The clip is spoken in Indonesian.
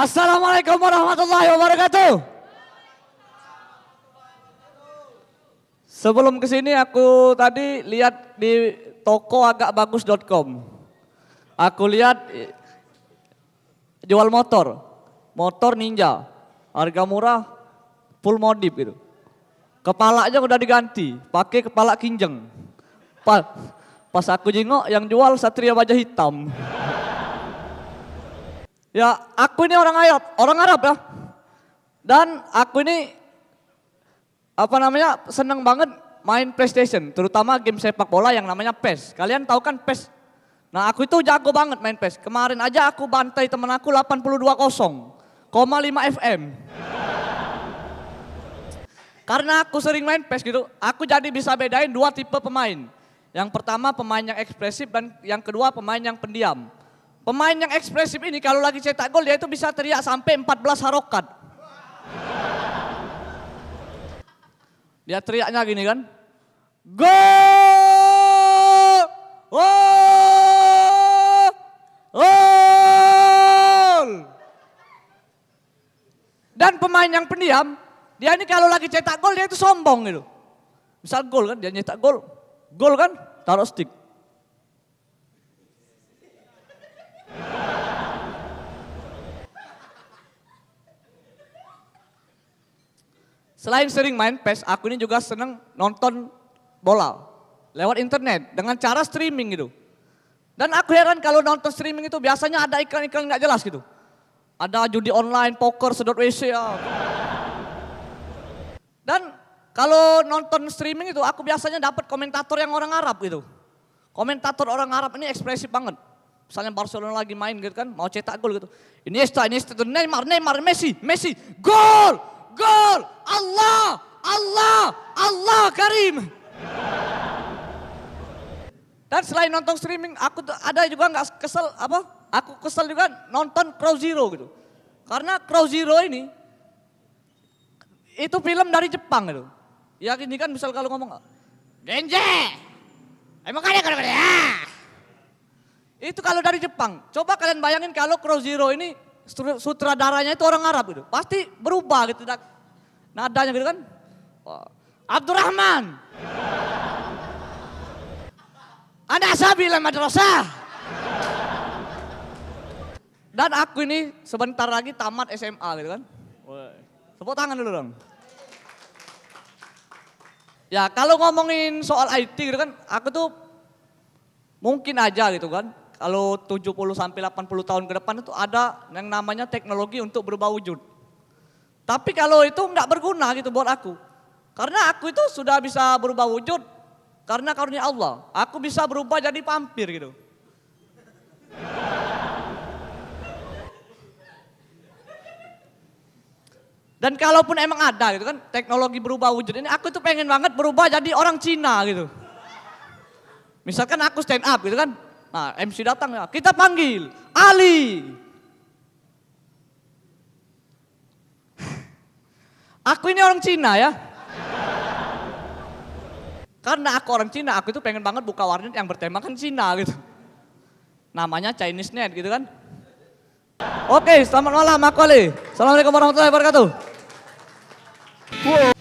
Assalamualaikum warahmatullahi wabarakatuh. Sebelum kesini aku tadi lihat di toko agakbagus.com. Aku lihat jual motor Ninja, harga murah, full modif gitu. Kepalanya udah diganti, pakai kepala kinjeng. Pas aku jengok yang jual Satria Baja Hitam. Ya, aku ini orang Arab ya. Dan aku ini seneng banget main PlayStation, terutama game sepak bola yang namanya PES. Kalian tahu kan PES? Nah, aku itu jago banget main PES. Kemarin aja aku bantai temen aku 82,5 FM. Karena aku sering main PES gitu, aku jadi bisa bedain dua tipe pemain. Yang pertama pemain yang ekspresif dan yang kedua pemain yang pendiam. Pemain yang ekspresif ini kalau lagi cetak gol dia itu bisa teriak sampai 14 harokat. Dia teriaknya gini kan. Gol! Gol! Gol! Dan pemain yang pendiam, dia ini kalau lagi cetak gol dia itu sombong gitu. Misal gol kan, dia nyetak gol. Gol kan, taruh stick. Selain sering main PES, aku ini juga seneng nonton bola lewat internet dengan cara streaming gitu. Dan aku heran kalau nonton streaming itu biasanya ada iklan-iklan nggak jelas gitu. Ada judi online, poker, sedot WC ya. Dan kalau nonton streaming itu aku biasanya dapat komentator yang orang Arab gitu. Komentator orang Arab ini ekspresif banget. Misalnya Barcelona lagi main gitu kan, mau cetak gol gitu. Iniesta, Neymar, Messi, gol! Gol! Allah Karim. Dan selain nonton streaming, aku ada juga nggak kesel Aku kesel juga nonton Crow Zero gitu. Karena Crow Zero ini itu film dari Jepang gitu. Ya ini kan misal kalau ngomong Genje, emang ada ya. Itu kalau dari Jepang. Coba kalian bayangin kalau Crow Zero ini sutradaranya itu orang Arab gitu. Pasti berubah gitu. Nadanya gitu kan. Abdurrahman. Anda sabila madrasah. Dan aku ini sebentar lagi tamat SMA gitu kan. Tepuk tangan dulu dong. Ya kalau ngomongin soal IT gitu kan, aku tuh mungkin aja gitu kan. Kalau 70 sampai 80 tahun ke depan itu ada yang namanya teknologi untuk berubah wujud. Tapi kalau itu nggak berguna gitu buat aku. Karena aku itu sudah bisa berubah wujud karena karunia Allah. Aku bisa berubah jadi vampir gitu. Dan kalaupun emang ada gitu kan teknologi berubah wujud ini, aku tuh pengen banget berubah jadi orang Cina gitu. Misalkan aku stand up gitu kan. Nah MC datang ya, kita panggil Ali. Aku ini orang Cina ya. Karena aku orang Cina, aku itu pengen banget buka warnet yang bertemakan Cina gitu. Namanya Chinese Net gitu kan. Oke, selamat malam aku Ali. Assalamualaikum warahmatullahi wabarakatuh. Wow.